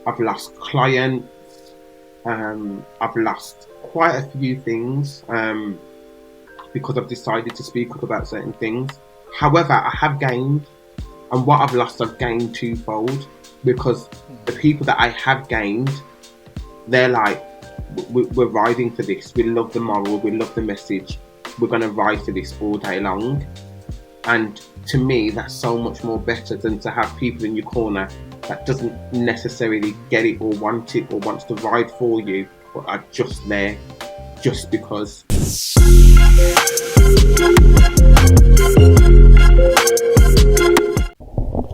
I've lost clients. I've lost quite a few things because I've decided to speak up about certain things. However, I have gained, and what I've lost, I've gained twofold, because the people that I have gained, they're like, we're riding for this. We love the moral. We love the message. We're going to ride for this all day long. And to me, that's so much more better than to have people in your corner that doesn't necessarily get it or want it or wants to ride for you, but are just there just because.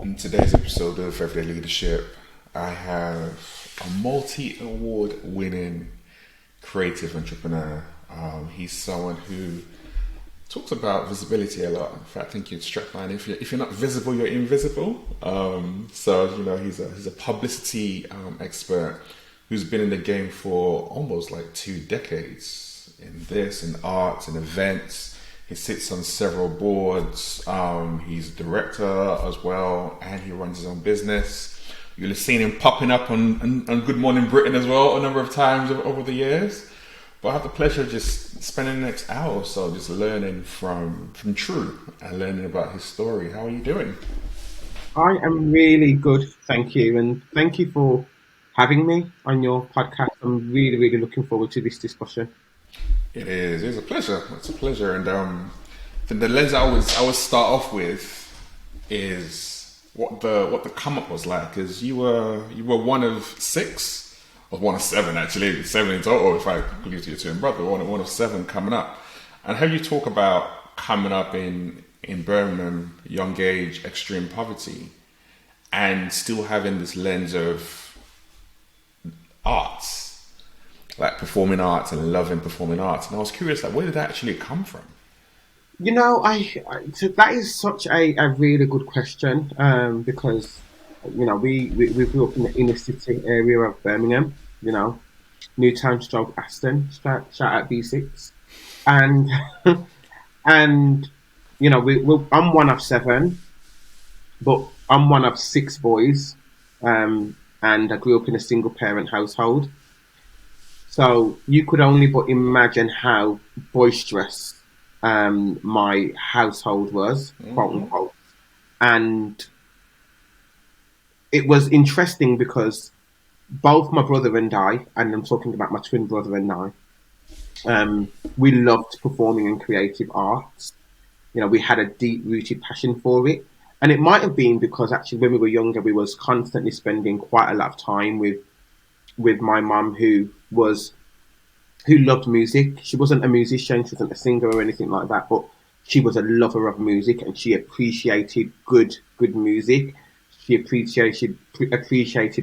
In today's episode of Everyday Leadership, I have a multi-award winning creative entrepreneur. He's someone who talks about visibility a lot. In fact, I think you'd strapline, if you're not visible, you're invisible. So you know, he's a publicity expert who's been in the game for almost like 2 decades in this, in arts, in events. He sits on several boards. He's a director as well, and he runs his own business. You'll have seen him popping up on Good Morning Britain as well a number of times over the years. But I have the pleasure of just spending the next hour or so just learning from Tru and learning about his story. How are you doing? I am really good, thank you. And thank you for having me on your podcast. I'm really, really looking forward to this discussion. It is. It's a pleasure. It's a pleasure. And the lens I always start off with is what the come up was like. Because you were one of 6. Or one of 7 actually, 7 in total if I include your twin brother, one of 7 coming up. And how you talk about coming up in Birmingham, young age, extreme poverty, and still having this lens of arts, like performing arts and loving performing arts. And I was curious, like, where did that actually come from? You know, so that is such a really good question, because you know, we grew up in the inner city area of Birmingham, you know, Newtown stroke Aston, shout out B6. And, and you know, I'm one of 7, but I'm one of 6 boys, and I grew up in a single parent household. So you could only but imagine how boisterous my household was, quote unquote. And it was interesting because both my brother and I, and I'm talking about my twin brother and I, we loved performing and creative arts. You know, we had a deep-rooted passion for it. And it might have been because actually when we were younger, we was constantly spending quite a lot of time with my mum who loved music. She wasn't a musician, she wasn't a singer or anything like that, but she was a lover of music and she appreciated good music. She appreciated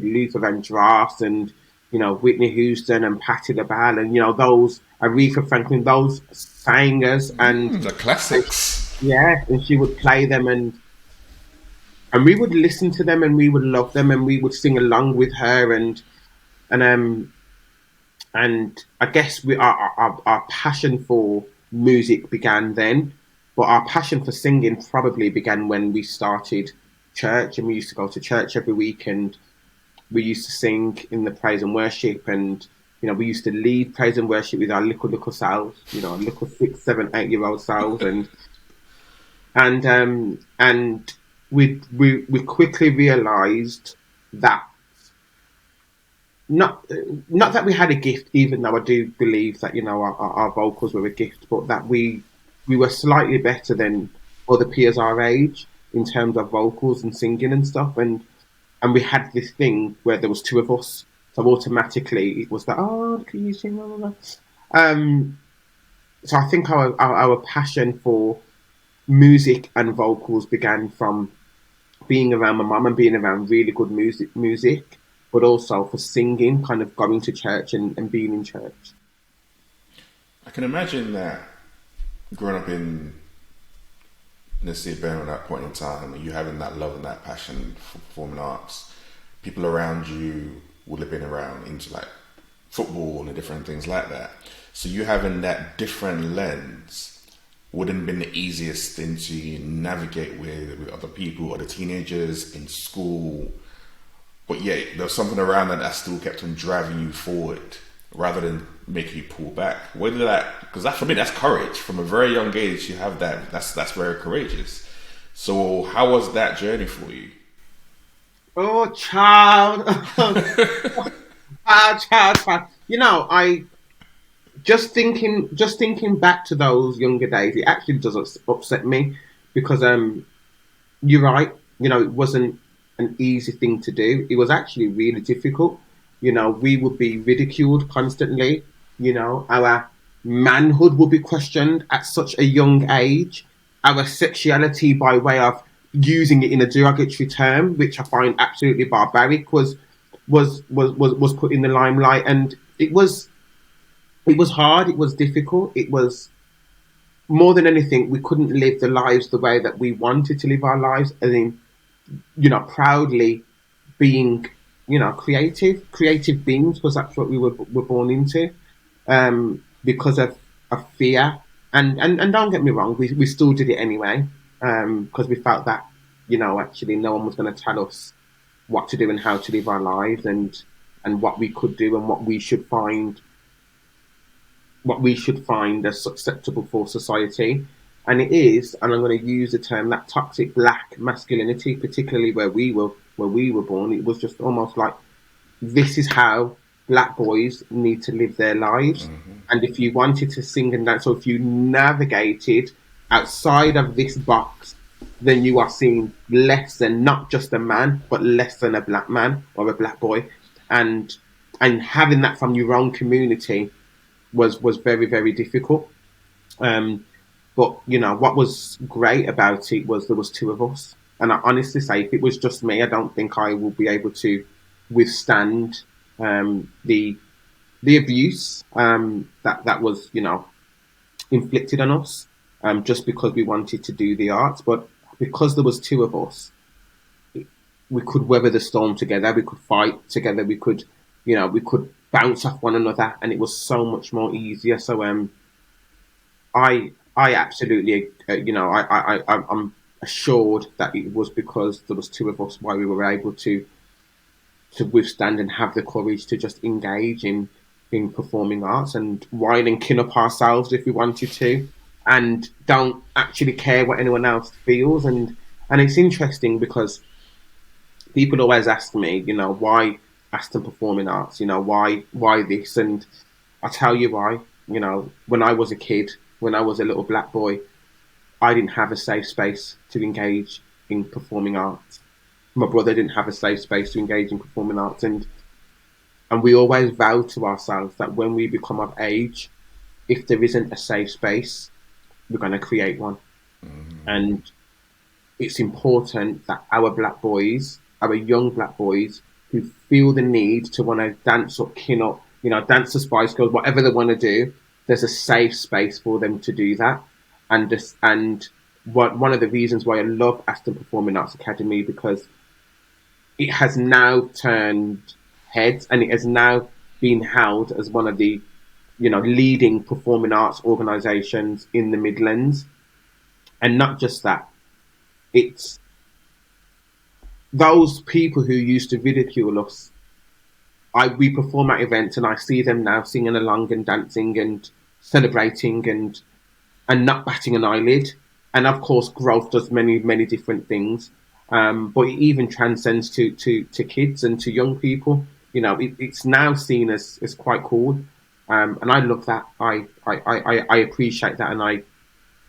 Luther Vandross and, you know, Whitney Houston and Patti LaBelle and, you know, those Aretha Franklin, those singers and the classics. And she would play them and we would listen to them and we would love them and we would sing along with her and I guess our passion for music began then, but our passion for singing probably began when we started church, and we used to go to church every week and we used to sing in the praise and worship, and you know, we used to lead praise and worship with our little selves, you know, little 6, 7, 8-year-old selves, and we quickly realized that not that we had a gift, even though I do believe that, you know, our vocals were a gift, but that we were slightly better than other peers our age in terms of vocals and singing and stuff, and we had this thing where there was 2 of us, so automatically it was that, oh, can you sing, blah, blah, blah. So I think our passion for music and vocals began from being around my mum and being around really good music, but also for singing, kind of going to church and being in church. I can imagine that growing up in the city of Birmingham at that point in time, and you having that love and that passion for performing arts, people around you would have been around into like football and different things like that. So you having that different lens wouldn't have been the easiest thing to navigate with other people or the teenagers in school. but yeah, there was something around that still kept on driving you forward rather than making you pull back. Where did that? Because that, for me, that's courage. From a very young age, you have that. That's very courageous. So, how was that journey for you? Oh, child. Child. You know, I just thinking back to those younger days, it actually does upset me because you're right. You know, it wasn't an easy thing to do. It was actually really difficult. You know, we would be ridiculed constantly. You know, our manhood would be questioned at such a young age. Our sexuality, by way of using it in a derogatory term, which I find absolutely barbaric, was put in the limelight, and it was hard. It was difficult. It was more than anything, we couldn't live the lives the way that we wanted to live our lives, and in, you know, proudly being, you know, creative beings, because that's what we were born into, because of fear. And don't get me wrong, we still did it anyway, because we felt that, you know, actually no one was going to tell us what to do and how to live our lives, and what we could do and what we should find as acceptable for society. And it is, and I'm going to use the term, that toxic black masculinity, particularly where we were born. It was just almost like, this is how black boys need to live their lives. And if you wanted to sing and dance, or if you navigated outside of this box, then you are seen less than not just a man, but less than a black man or a black boy. And having that from your own community was very, very difficult. But you know what was great about it was there was two of us, and I honestly say, if it was just me, I don't think I will be able to withstand the abuse that was, you know, inflicted on us, just because we wanted to do the arts. But because there was two of us, we could weather the storm together. We could fight together. We could bounce off one another, and it was so much more easier. So I absolutely, I'm assured that it was because there was two of us why we were able to withstand and have the courage to just engage in performing arts and whine and kin up ourselves if we wanted to, and don't actually care what anyone else feels. And it's interesting because people always ask me, you know, why Aston Performing Arts, you know, why this? And I tell you why. You know, when I was a kid, when I was a little black boy, I didn't have a safe space to engage in performing arts. My brother didn't have a safe space to engage in performing arts, and we always vow to ourselves that when we become of age, if there isn't a safe space, we're going to create one. And it's important that our black boys, our young black boys, who feel the need to want to dance up, kin up, you know, dance the Spice Girls, whatever they want to do, there's a safe space for them to do that. And one of the reasons why I love Aston Performing Arts Academy, because it has now turned heads, and it has now been held as one of the, you know, leading performing arts organisations in the Midlands. And not just that, it's those people who used to ridicule us. We perform at events, and I see them now singing along and dancing and celebrating and not batting an eyelid. And of course, growth does many, many different things. But it even transcends to kids and to young people. You know, it's now seen as quite cool. And I love that. I appreciate that, and I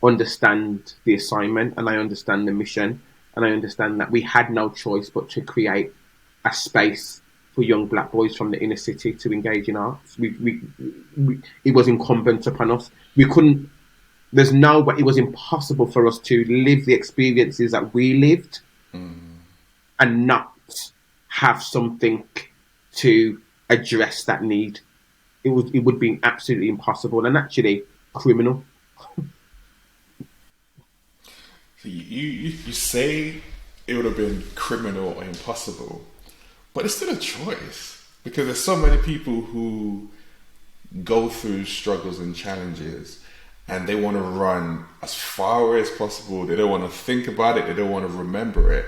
understand the assignment, and I understand the mission, and I understand that we had no choice but to create a space for young black boys from the inner city to engage in arts. It was incumbent upon us. We couldn't. There's no way. It was impossible for us to live the experiences that we lived and not have something to address that need. It would be absolutely impossible, and actually criminal. You say it would have been criminal or impossible, but it's still a choice, because there's so many people who go through struggles and challenges, and they want to run as far away as possible. They don't want to think about it. They don't want to remember it.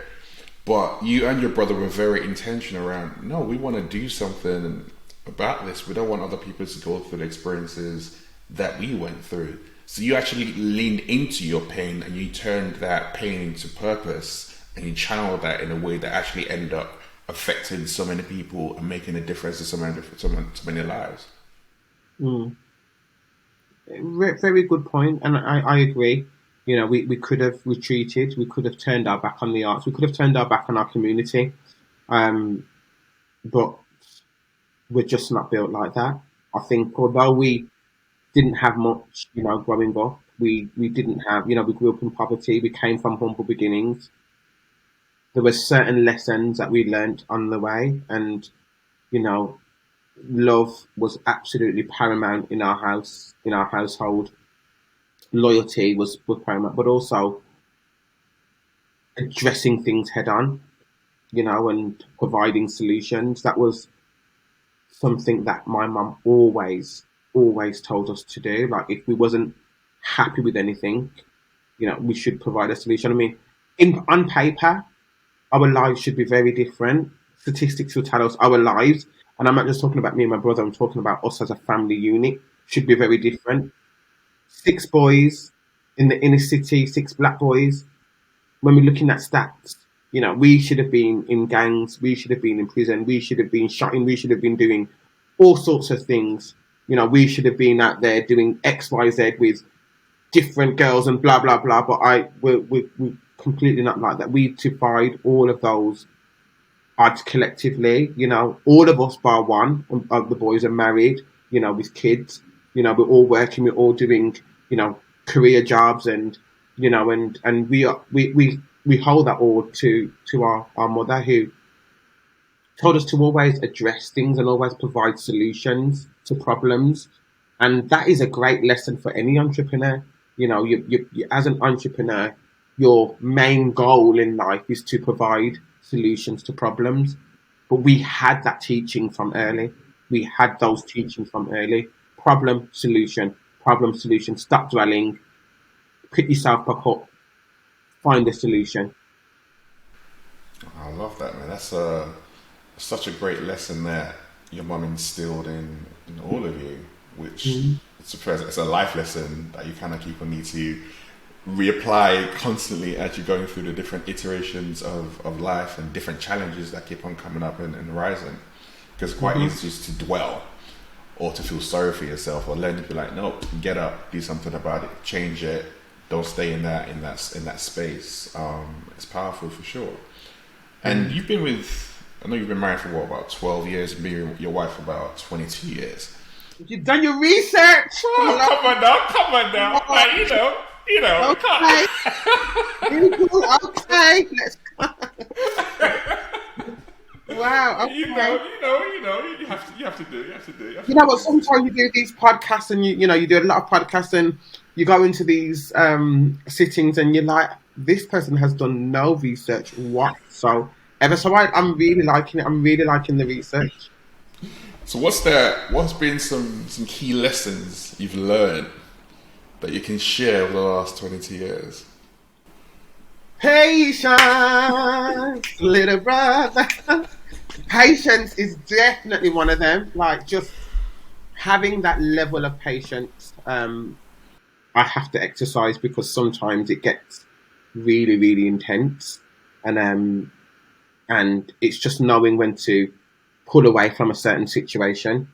But you and your brother were very intentional around, no, we want to do something about this. We don't want other people to go through the experiences that we went through. So you actually leaned into your pain and you turned that pain into purpose and you channeled that in a way that actually ended up affecting so many people and making a difference in so many lives. Mm. Very good point, and I agree. You know, we could have retreated, we could have turned our back on the arts, we could have turned our back on our community, um, but we're just not built like that. I think although we didn't have much, you know, growing up, we didn't have, you know, we grew up in poverty, we came from humble beginnings. There were certain lessons that we learnt on the way, and you know, love was absolutely paramount in our house, in our household. Loyalty was paramount, but also addressing things head on, you know, and providing solutions. That was something that my mum always told us to do. Like if we wasn't happy with anything, you know, we should provide a solution. I mean, in on paper, our lives should be very different. Statistics will tell us our lives, and I'm not just talking about me and my brother. I'm talking about us as a family unit. Should be very different. Six boys in the inner city, six black boys. When we're looking at stats, you know, we should have been in gangs, we should have been in prison, we should have been shotting, we should have been doing all sorts of things. You know, we should have been out there doing X, Y, Z with different girls and blah blah blah. But we're completely not like that. We defied all of those odds collectively. You know, all of us bar one of the boys are married. You know, with kids. You know, we're all working. We're all doing, you know, career jobs, and you know, and we hold that all to our mother, who told us to always address things and always provide solutions to problems. And that is a great lesson for any entrepreneur. You know, you as an entrepreneur, your main goal in life is to provide solutions to problems. But we had that teaching from early. We had those teachings from early. Problem, solution. Stop dwelling. Pick yourself back up. Find a solution. I love that, man. That's such a great lesson that your mum instilled in all of you, which Mm. it's a life lesson that you kind of keep on need to reapply constantly as you're going through the different iterations of life and different challenges that keep on coming up and rising. Because it's quite Mm-hmm. easy just to dwell or to feel sorry for yourself or learn to be like, nope, get up, do something about it, change it. Don't stay in that space. It's powerful for sure. And you've been I know you've been married for what, about 12 years, and been with your wife for about 22 years. You've done your research. Oh, come on now. Like, Okay. Google, okay. Let's go. Wow. Okay. you have to do, You know what? Sometimes you do these podcasts, and you know you do a lot of podcasts, and you go into these sittings, and you're like, this person has done no research whatsoever. So I'm really liking it. I'm really liking the research. So what's been some key lessons you've learned that you can share over the last 22 years? Patience, little brother. Patience is definitely one of them. Like just having that level of patience. I have to exercise because sometimes it gets really, really intense, and it's just knowing when to pull away from a certain situation.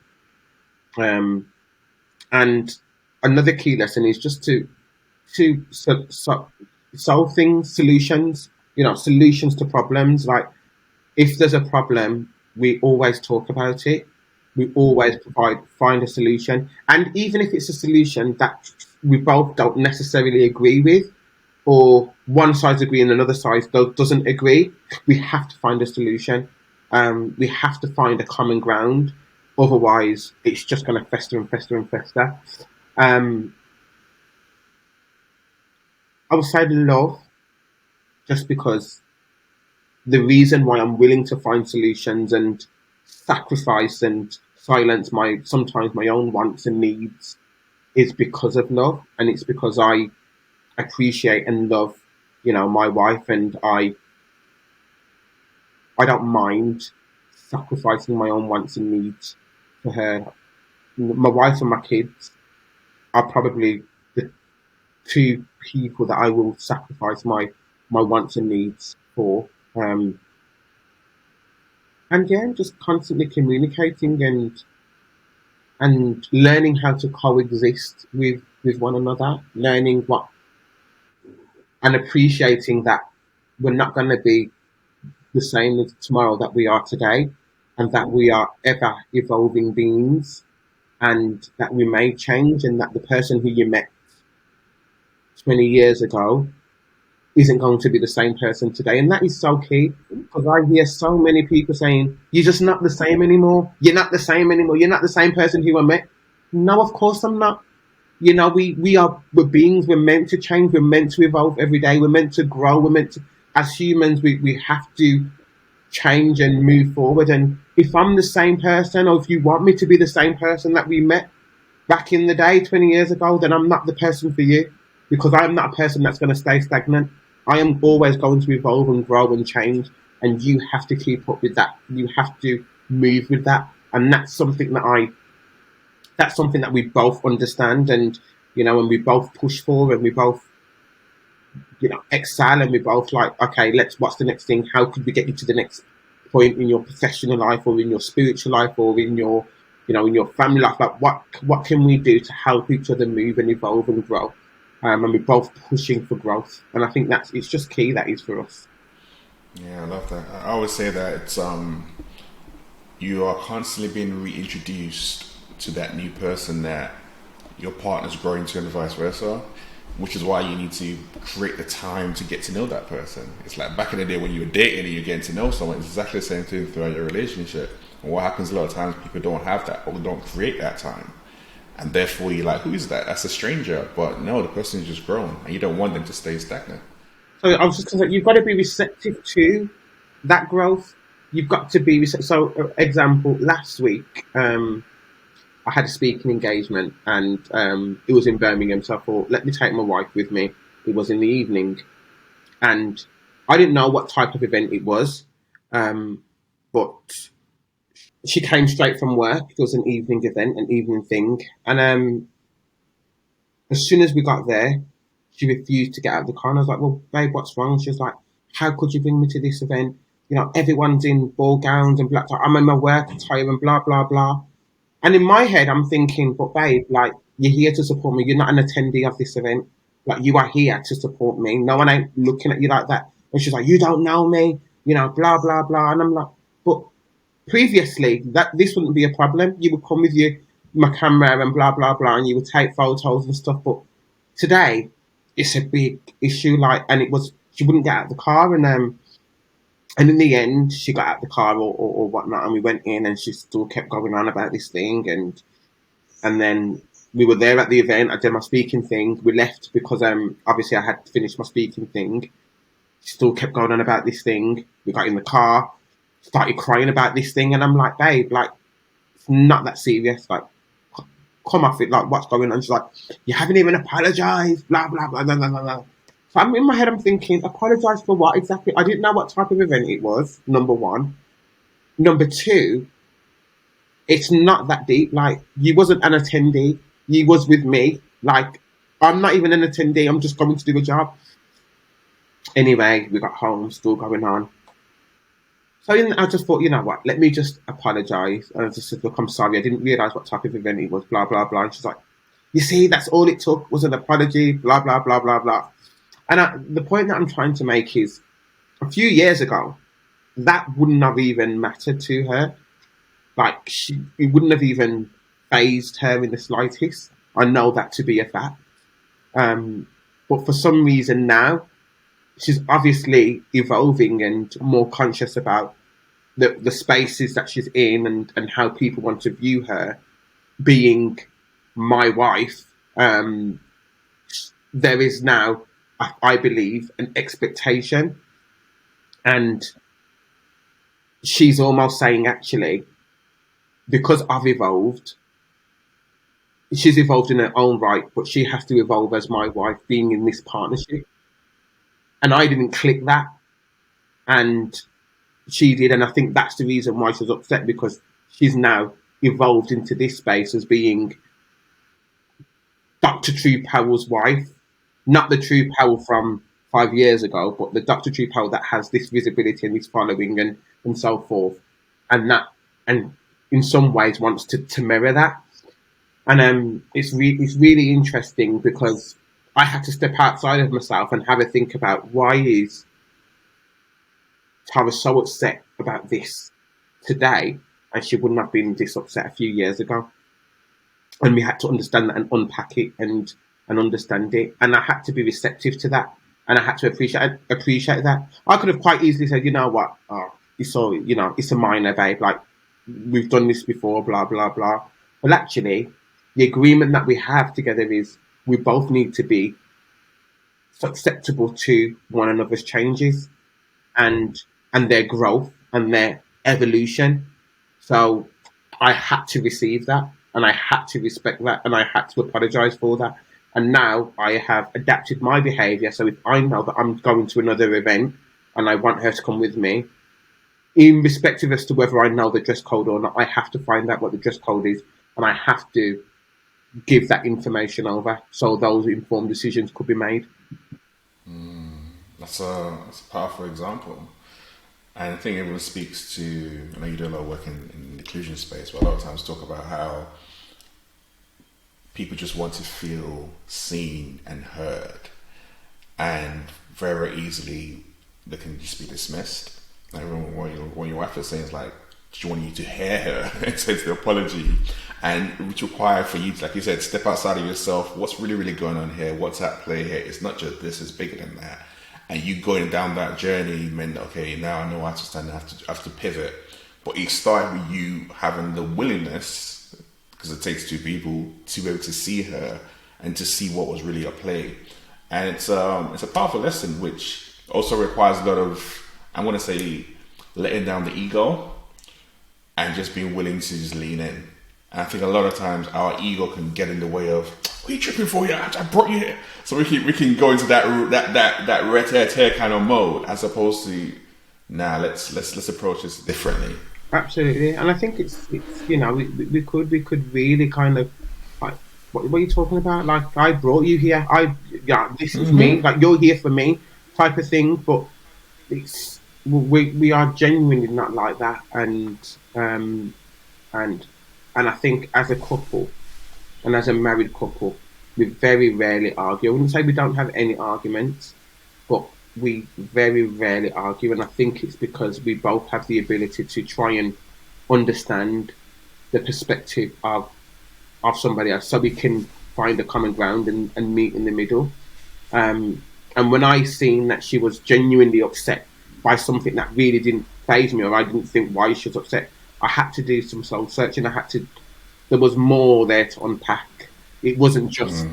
Um, and another key lesson is just to solve things, solutions. You know, solutions to problems. Like if there's a problem, we always talk about it. We always find a solution, and even if it's a solution that we both don't necessarily agree with, or one side's agree and another side doesn't agree, we have to find a solution. We have to find a common ground. Otherwise, it's just going to fester and fester and fester. Um, I would say love, just because the reason why I'm willing to find solutions and sacrifice and silence my sometimes my own wants and needs is because of love, and it's because I appreciate and love, you know, my wife, and I I don't mind sacrificing my own wants and needs for her. My wife and my kids are probably the two people that I will sacrifice my wants and needs for. And yeah, just constantly communicating and learning how to coexist with one another, learning what and appreciating that we're not going to be the same as tomorrow that we are today, and that we are ever evolving beings, and that we may change, and that the person who you met 20 years ago isn't going to be the same person today. And that is so key, because I hear so many people saying, you're just not the same anymore. You're not the same anymore. You're not the same person who I met. No, of course I'm not. You know, we're beings, we're meant to change, we're meant to evolve every day, we're meant to grow, we're meant to, as humans, we have to change and move forward. And if I'm the same person, or if you want me to be the same person that we met back in the day 20 years ago, then I'm not the person for you, because I'm not a person that's going to stay stagnant. I am always going to evolve and grow and change, and you have to keep up with that. You have to move with that. And that's something that we both understand, and and we both push for, and we both excel, and we both like, okay, what's the next thing? How could we get you to the next point in your professional life, or in your spiritual life, or in your in your family life? Like, what can we do to help each other move and evolve and grow? And we're both pushing for growth, and I think it's just key, that is, for us. Yeah, I love that. I always say that it's you are constantly being reintroduced to that new person that your partner's growing to, and vice versa, which is why you need to create the time to get to know that person. It's like back in the day when you were dating and you're getting to know someone, it's exactly the same thing throughout your relationship. And what happens a lot of times, people don't have that, or don't create that time. And therefore you're like, who is that? That's a stranger. But no, the person is just grown, and you don't want them to stay stagnant. So I was just going to say, you've got to be receptive to that growth. You've got to be receptive. So, example, last week, I had a speaking engagement, and it was in Birmingham, so I thought, let me take my wife with me. It was in the evening, and I didn't know what type of event it was, but she came straight from work. It was an evening event, an evening thing, and as soon as we got there, she refused to get out of the car, and I was like, well, babe, what's wrong? She was like, how could you bring me to this event? Everyone's in ball gowns and black tie. I'm in my work attire and blah, blah, blah. And in my head, I'm thinking, but babe, like, you're here to support me. You're not an attendee of this event. Like, you are here to support me. No one ain't looking at you like that. And she's like, you don't know me, blah, blah, blah. And I'm like, but previously, this wouldn't be a problem. You would come with my camera and blah, blah, blah, and you would take photos and stuff. But today, it's a big issue. Like, and she wouldn't get out of the car. And in the end, she got out of the car or whatnot, and we went in, and she still kept going on about this thing. And then we were there at the event. I did my speaking thing. We left because obviously I had to finish my speaking thing. She still kept going on about this thing. We got in the car, started crying about this thing, and I'm like, babe, like, it's not that serious. Like, come off it. Like, what's going on? She's like, you haven't even apologized. Blah blah blah blah blah blah. So in my head, I'm thinking, apologise for what exactly? I didn't know what type of event it was, number one. Number two, it's not that deep. Like, you wasn't an attendee. You was with me. Like, I'm not even an attendee. I'm just going to do a job. Anyway, we got home, still going on. So I just thought, you know what? Let me just apologise. And I just said, look, I'm sorry. I didn't realise what type of event it was, blah, blah, blah. And she's like, you see, that's all it took was an apology, blah, blah, blah, blah, blah. And the point that I'm trying to make is, a few years ago, that wouldn't have even mattered to her. Like, it wouldn't have even fazed her in the slightest. I know that to be a fact. But for some reason now, she's obviously evolving and more conscious about the spaces that she's in, and how people want to view her being my wife. There is now, I believe, an expectation, and she's almost saying, actually, because I've evolved, she's evolved in her own right, but she has to evolve as my wife, being in this partnership. And I didn't click that, and she did, and I think that's the reason why she was upset, because she's now evolved into this space as being Dr. Tru Powell's wife, not the Tru Powell from 5 years ago, but the Dr. Tru Powell that has this visibility and this following and so forth, and that, and in some ways wants to mirror that. And it's really interesting, because I had to step outside of myself and have a think about, why is Tara so upset about this today, and she wouldn't have been this upset a few years ago. And we had to understand that and unpack it and understand it. And I had to be receptive to that, and I had to appreciate that. I could have quite easily said, you know what, it's all, it's a minor, babe. Like, we've done this before, blah blah blah. But actually, the agreement that we have together is we both need to be susceptible to one another's changes and their growth and their evolution. So I had to receive that, and I had to respect that, and I had to apologise for that. And now I have adapted my behaviour. So if I know that I'm going to another event and I want her to come with me, irrespective as to whether I know the dress code or not, I have to find out what the dress code is, and I have to give that information over so those informed decisions could be made. That's a powerful example. And I think everyone speaks to, I know you do a lot of work in the inclusion space, but a lot of times talk about how people just want to feel seen and heard. And very easily, they can just be dismissed. Like when your wife is saying, it's like, she wanted you to hear her and says the apology, and which require for you to, like you said, step outside of yourself. What's really, really going on here? What's at play here? It's not just this, it's bigger than that. And you going down that journey meant, okay, now I know I have to stand, I have to pivot. But it started with you having the willingness, because it takes two people, to be able to see her and to see what was really at play. And it's a powerful lesson, which also requires a lot of, I want to say, letting down the ego and just being willing to just lean in. And I think a lot of times our ego can get in the way of, what are you tripping for? Yeah, I brought you here. So we can go into that red kind of mode, as opposed to, let's approach this differently. Absolutely. And I think it's we could really kind of, like, what are you talking about? Like, I brought you here. This is me. Like, you're here for me, type of thing. But we are genuinely not like that. And I think as a couple and as a married couple, we very rarely argue. I wouldn't say we don't have any arguments, but we very rarely argue. And I think it's because we both have the ability to try and understand the perspective of somebody else, so we can find a common ground and meet in the middle. And when I seen that she was genuinely upset by something that really didn't faze me, or I didn't think why she was upset, I had to do some soul searching. There was more there to unpack. It wasn't just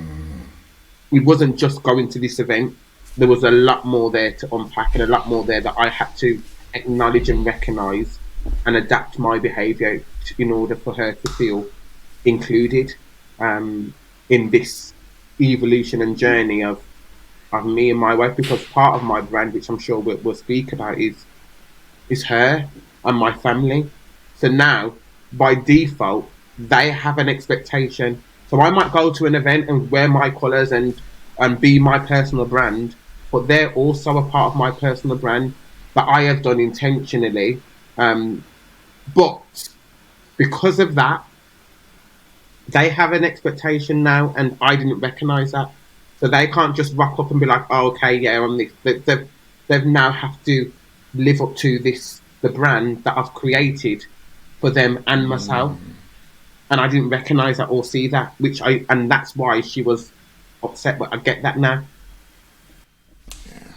going to this event. There was a lot more there to unpack, and a lot more there that I had to acknowledge and recognise and adapt my behaviour in order for her to feel included in this evolution and journey of me and my wife. Because part of my brand, which I'm sure we'll speak about, is her and my family. So now, by default, they have an expectation. So I might go to an event and wear my colours and be my personal brand, but they're also a part of my personal brand that I have done intentionally. But because of that, they have an expectation now, and I didn't recognise that. So they can't just rock up and be like, oh, okay, yeah, I'm this. They've now have to live up to the brand that I've created for them and myself. And I didn't recognise that or see that, and that's why she was upset. But I get that now. Yeah.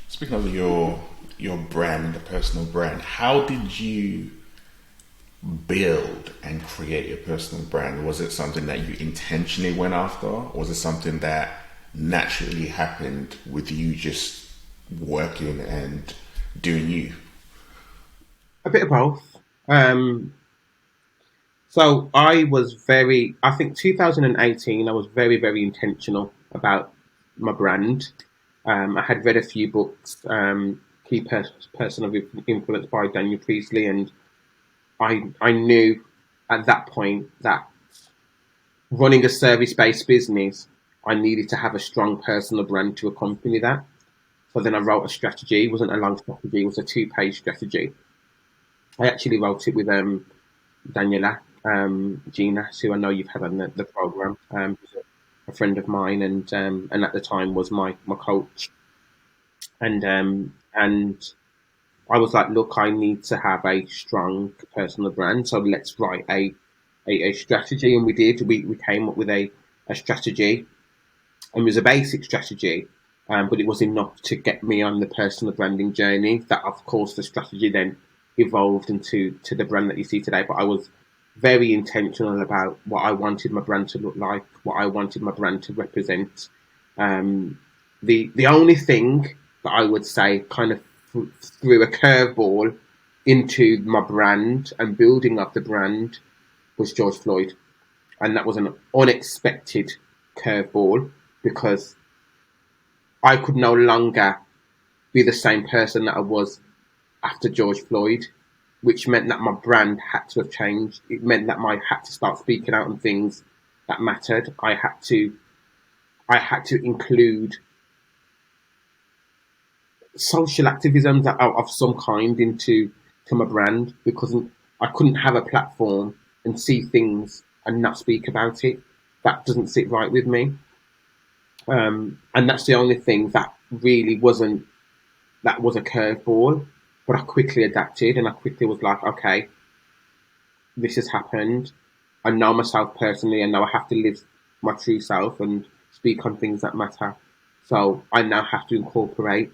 Speaking of your brand, the personal brand, how did you build and create your personal brand? Was it something that you intentionally went after, or was it something that naturally happened with you just working and doing you? A bit of both. So I think 2018, I was very, very intentional about my brand. I had read a few books. key person of influence by Daniel Priestley, and I knew at that point that running a service-based business, I needed to have a strong personal brand to accompany that. So then I wrote a strategy. It wasn't a long strategy. It was a 2-page strategy. I actually wrote it with Daniela Gina, who I know you've had on the program. A friend of mine, and at the time was my coach. And I was like, look, I need to have a strong personal brand, so let's write a strategy, and we did. We came up with a strategy, and it was a basic strategy, but it was enough to get me on the personal branding journey. That, of course, the strategy then evolved into the brand that you see today. But I was very intentional about what I wanted my brand to look like, what I wanted my brand to represent. The only thing that I would say kind of threw a curveball into my brand and building up the brand was George Floyd. And that was an unexpected curveball because I could no longer be the same person that I was after George Floyd, which meant that my brand had to have changed. It meant that I had to start speaking out on things that mattered. I had to include social activism of some kind into my brand, because I couldn't have a platform and see things and not speak about it. That doesn't sit right with me. And that's the only thing that really was a curveball, but I quickly adapted and I quickly was like, okay, this has happened. I know myself personally, and now I have to live my true self and speak on things that matter. So I now have to incorporate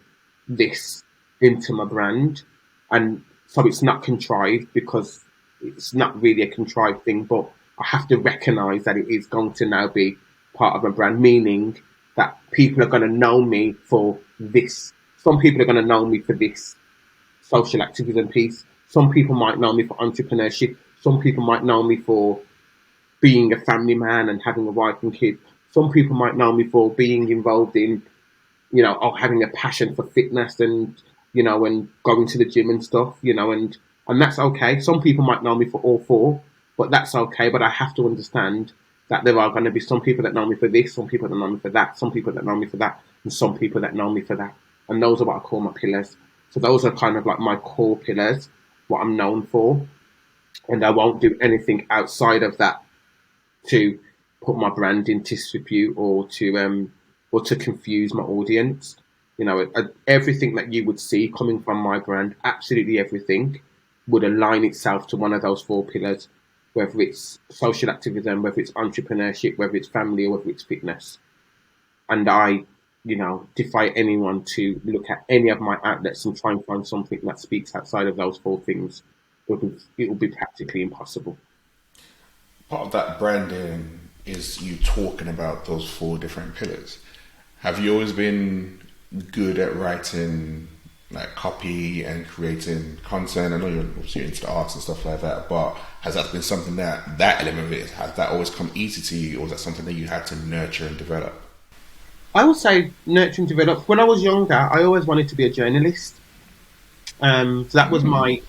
this into my brand. And so it's not contrived, because it's not really a contrived thing, but I have to recognize that it is going to now be part of my brand, meaning that people are going to know me for this. Some people are going to know me for this social activism piece. Some people might know me for entrepreneurship. Some people might know me for being a family man and having a wife and kid. Some people might know me for being involved in, having a passion for fitness and, and going to the gym and stuff, and that's okay. Some people might know me for all four, but that's okay. But I have to understand that there are going to be some people that know me for this, some people that know me for that, some people that know me for that, and some people that know me for that. And those are what I call my pillars. So those are kind of like my core pillars, what I'm known for. And I won't do anything outside of that to put my brand in disrepute or to confuse my audience. Everything that you would see coming from my brand, absolutely everything, would align itself to one of those four pillars, whether it's social activism, whether it's entrepreneurship, whether it's family, or whether it's fitness. And I, defy anyone to look at any of my outlets and try and find something that speaks outside of those four things, because it will be practically impossible. Part of that branding is you talking about those four different pillars. Have you always been good at writing like copy and creating content? I know you're obviously into the arts and stuff like that, but has that been something that element of it, has that always come easy to you, or is that something that you had to nurture and develop? I would say nurture and develop. When I was younger, I always wanted to be a journalist. So that was my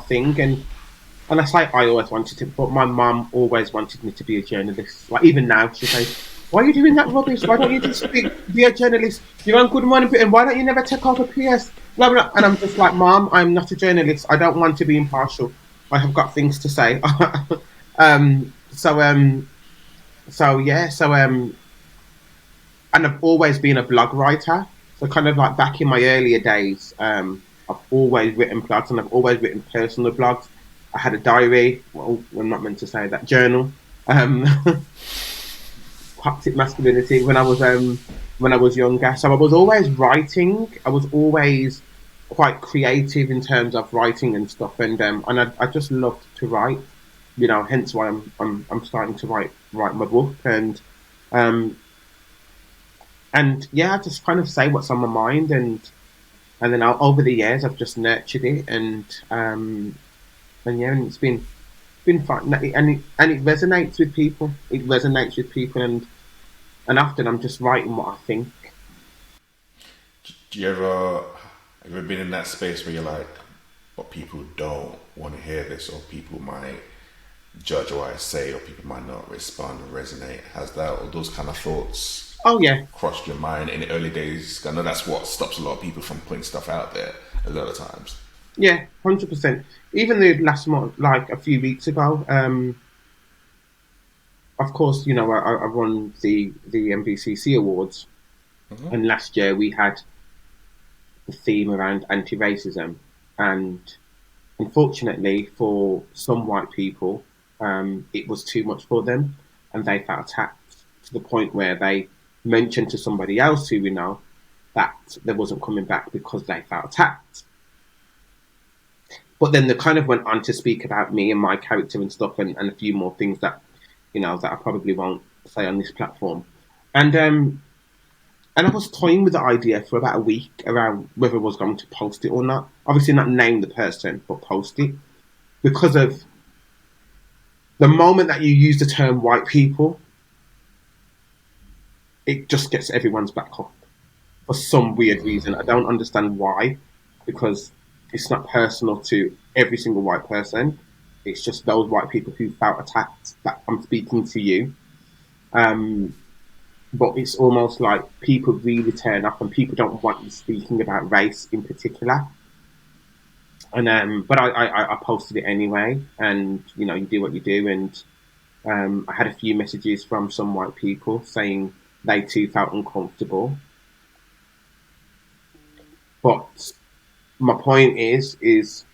thing, and I say I always wanted to, but my mum always wanted me to be a journalist. Like even now, she says, "Why are you doing that rubbish? Why don't you just be a journalist? You're on Good Morning Britain. Why don't you never take over PS?" Blah, blah. And I'm just like, "Mum, I'm not a journalist. I don't want to be impartial. I have got things to say." um, so um, and I've always been a blog writer. So kind of like back in my earlier days, I've always written blogs, and I've always written personal blogs. I had a diary. Well, I'm not meant to say that. Journal. Toxic masculinity when I was younger. So I was always writing. I was always quite creative in terms of writing and stuff, and I just loved to write. Hence why I'm starting to write my book, and yeah, I just kind of say what's on my mind, and then over the years I've just nurtured it, and yeah, and it's been fun, and it resonates with people. It resonates with people, and often I'm just writing what I think. Do you ever Have you ever been in that space where you're like, but people don't want to hear this, or people might judge what I say, or people might not respond or resonate? Has that, or those kind of thoughts Oh yeah, crossed your mind in the early days? I know that's what stops a lot of people from putting stuff out there a lot of times. yeah, 100%. Even the last month, like a few weeks ago, of course, I won the MBCC Awards, Hmm. and last year we had the theme around anti-racism, and unfortunately for some white people, it was too much for them, and they felt attacked to the point where they mentioned to somebody else who we know that they wasn't coming back because they felt attacked. But then they kind of went on to speak about me and my character and stuff, and a few more things that that I probably won't say on this platform. And I was toying with the idea for about a week around whether I was going to post it or not. Obviously, not name the person, but post it because of the moment that you use the term white people, it just gets everyone's back up for some weird reason. I don't understand why, because it's not personal to every single white person. It's just those white people who felt attacked that I'm speaking to you. Um, but it's almost like people really turn up and people don't want you speaking about race in particular. And but I posted it anyway, and you do what you do, and I had a few messages from some white people saying they too felt uncomfortable. But my point is,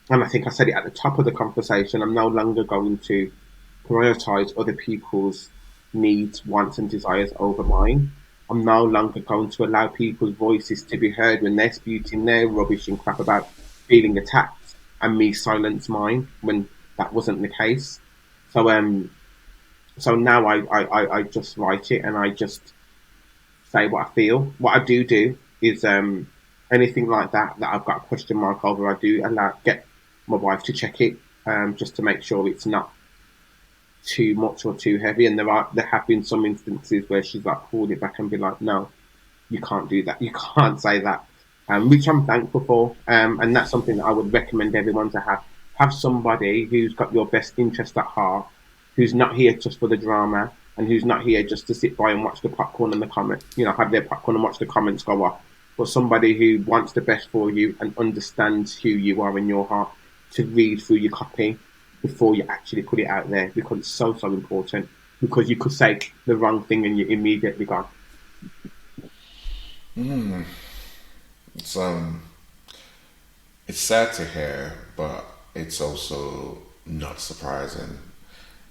and I think I said it at the top of the conversation, I'm no longer going to prioritize other people's needs, wants, and desires over mine. I'm no longer going to allow people's voices to be heard when they're spewing their rubbish and crap about feeling attacked, and me silence mine when that wasn't the case. So so now I just write it and I just say what I feel. What I do is anything like that I've got a question mark over. I do allow get my wife to check it just to make sure it's not too much or too heavy. And there have been some instances where she's like pulled it back and be like, no, you can't do that. You can't say that. Which I'm thankful for. And that's something that I would recommend everyone to have. Have somebody who's got your best interest at heart, who's not here just for the drama, and who's not here just to sit by and watch the popcorn and the comment, have their popcorn and watch the comments go off. But somebody who wants the best for you and understands who you are in your heart to read through your copy before you actually put it out there, because it's so, so important. Because you could say the wrong thing and you're immediately gone. It's it's sad to hear, but it's also not surprising.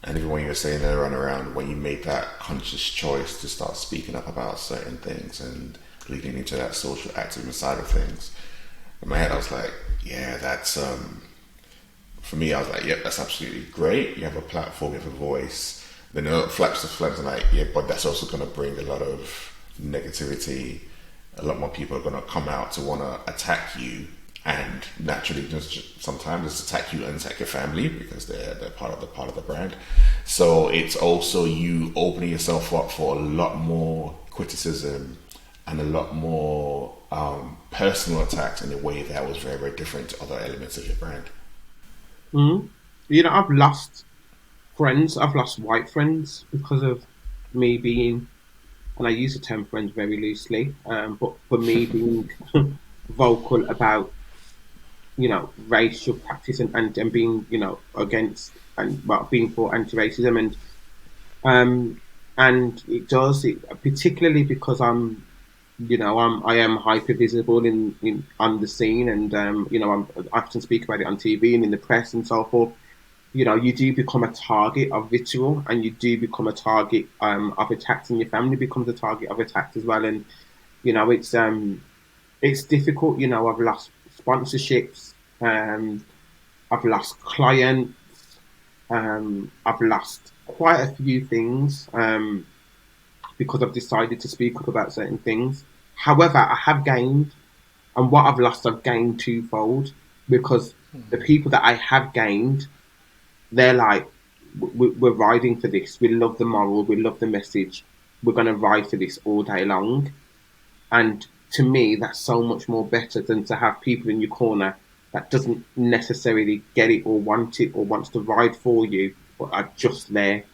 And even when you're saying that run around, when you make that conscious choice to start speaking up about certain things and leading into that social activism side of things, in my head I was like, yeah, that's for me. I was like, yep, that's absolutely great. You have a platform, you have a voice. Then it flaps the flags, and like, yeah, but that's also going to bring a lot of negativity. A lot more people are going to come out to want to attack you, and naturally, just sometimes just attack you and attack your family because they're part of the brand. So it's also you opening yourself up for a lot more criticism and a lot more personal attacks in a way that was very, very different to other elements of your brand. Mm. I've lost friends. I've lost white friends because of me being, and I use the term friends very loosely, but for me being vocal about, racial practice and being, against and well, being for anti-racism um, and particularly because I am hyper visible in on the scene, and I often speak about it on TV and in the press and so forth. You do become a target of ritual, and you do become a target of attacks, and your family becomes a target of attacks as well. And you know, it's difficult. I've lost sponsorships, I've lost clients, I've lost quite a few things because I've decided to speak up about certain things. However, I have gained, and what I've lost, I've gained twofold, because the people that I have gained, they're like, we're riding for this. We love the moral. We love the message. We're going to ride for this all day long. And to me, that's so much more better than to have people in your corner that doesn't necessarily get it or want it or wants to ride for you, but are just there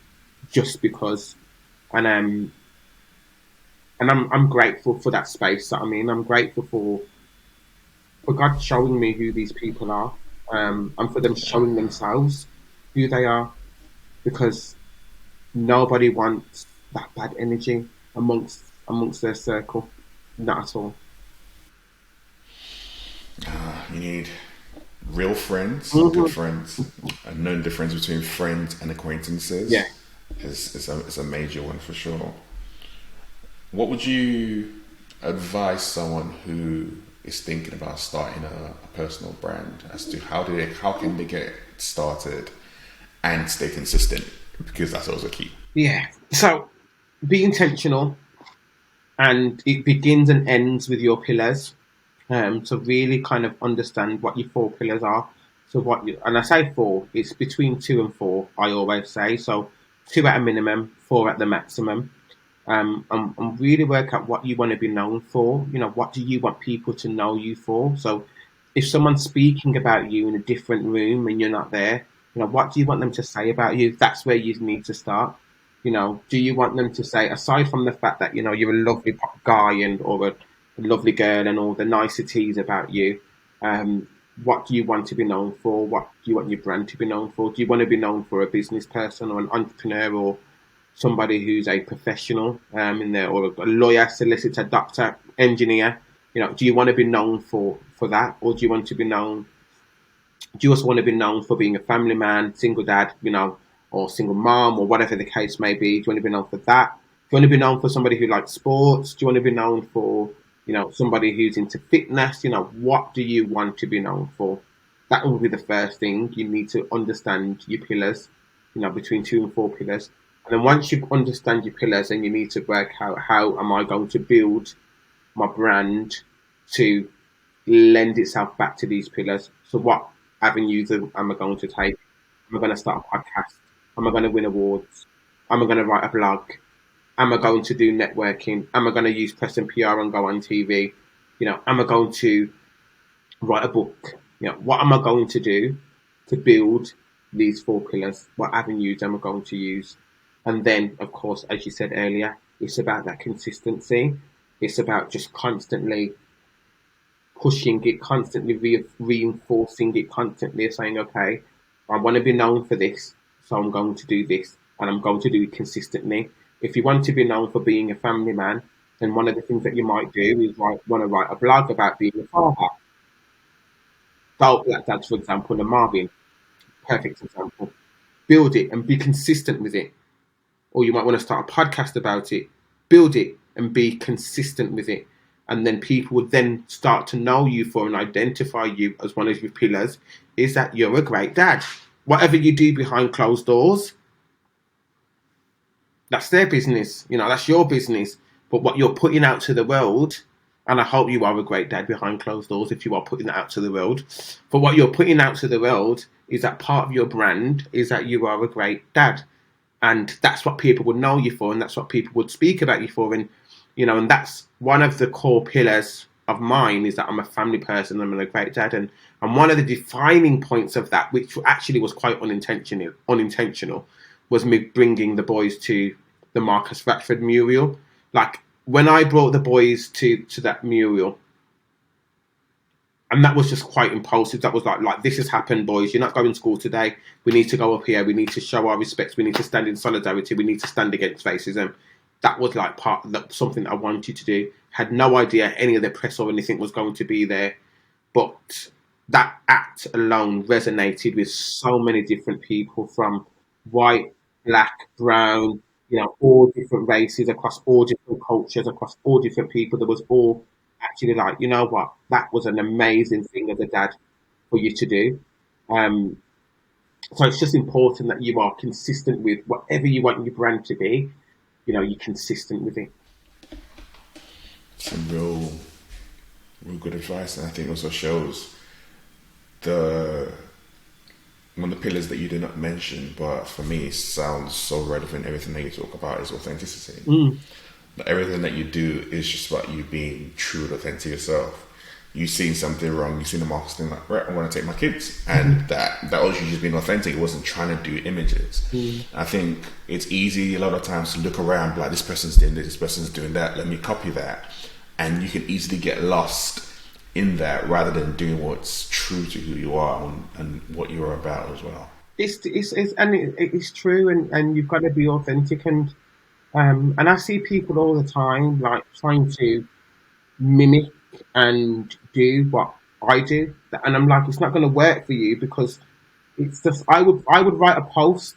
just because. And I'm grateful for that space. I mean, I'm grateful for God showing me who these people are, and for them showing themselves who they are, because nobody wants that bad energy amongst their circle, not at all. You need real friends, good Hmm. friends, and knowing the difference between friends and Yeah. acquaintances is a major one for sure. What would you advise someone who is thinking about starting a personal brand as to how can they get started and stay consistent? Because that's also key. Yeah. So be intentional, and it begins and ends with your pillars. To really kind of understand what your four pillars are. So and I say four, it's between two and four, I always say. So two at a minimum, four at the maximum. And really work out what you want to be known for. You know, what do you want people to know you for? So if someone's speaking about you in a different room and you're not there, you know, what do you want them to say about you? That's where you need to start. You know, do you want them to say, aside from the fact that, you know, you're a lovely guy or a lovely girl and all the niceties about you, what do you want to be known for? What do you want your brand to be known for? Do you want to be known for a business person or an entrepreneur or somebody who's a professional in there, or a lawyer, solicitor, doctor, engineer? You know, do you want to be known for that, or do you want to be known? Do you also want to be known for being a family man, single dad, you know, or single mom, or whatever the case may be? Do you want to be known for that? Do you want to be known for somebody who likes sports? Do you want to be known for, you know, somebody who's into fitness? You know, what do you want to be known for? That will be the first thing. You need to understand your pillars, you know, between two and four pillars. And then once you understand your pillars, then you need to work out how am I going to build my brand to lend itself back to these pillars. So what avenues am I going to take? Am I going to start a podcast? Am I going to win awards? Am I going to write a blog? Am I going to do networking? Am I going to use press and PR and go on TV? You know, am I going to write a book? You know, what am I going to do to build these four pillars? What avenues am I going to use? And then, of course, as you said earlier, it's about that consistency. It's about just constantly pushing it, constantly reinforcing it, constantly saying, okay, I want to be known for this, so I'm going to do this, and I'm going to do it consistently. If you want to be known for being a family man, then one of the things that you might do is want to write a blog about being a father. So that's, for example, the Marvin, perfect example. Build it and be consistent with it. Or you might want to start a podcast about it. Build it and be consistent with it. And then people would then start to know you for and identify you as one of your pillars is that you're a great dad. Whatever you do behind closed doors, that's their business. You know, that's your business. But what you're putting out to the world, and I hope you are a great dad behind closed doors if you are putting that out to the world. But what you're putting out to the world is that part of your brand is that you are a great dad. And that's what people would know you for, and that's what people would speak about you for. And, you know, and that's one of the core pillars of mine is that I'm a family person, I'm a great dad. And one of the defining points of that, which actually was quite unintentional, was me bringing the boys to the Marcus Ratchford mural. Like, when I brought the boys to that mural, and that was just quite impulsive. That was like this has happened, boys. You're not going to school today. We need to go up here. We need to show our respects. We need to stand in solidarity. We need to stand against racism. That was like something that I wanted to do. Had no idea any of the press or anything was going to be there, but that act alone resonated with so many different people, from white, black, brown, you know, all different races, across all different cultures, across all different people. There was all actually like, you know what, that was an amazing thing as a dad for you to do. Um, so it's just important that you are consistent with whatever you want your brand to be. You know, you're consistent with it. Some real good advice, and I think also shows the one of the pillars that you did not mention, but for me it sounds so relevant. Everything that you talk about is authenticity. Everything that you do is just about you being true and authentic to yourself. You've seen something wrong, you've seen the marketing, like, right, I want to take my kids. And that was you just being authentic. It wasn't trying to do images. I think it's easy a lot of times to look around, like, this person's doing this person's doing that, let me copy that. And you can easily get lost in that rather than doing what's true to who you are and what you're about as well. It's true, and you've got to be authentic, and I see people all the time like trying to mimic and do what I do, and I'm like, it's not going to work for you, because it's just I would write a post,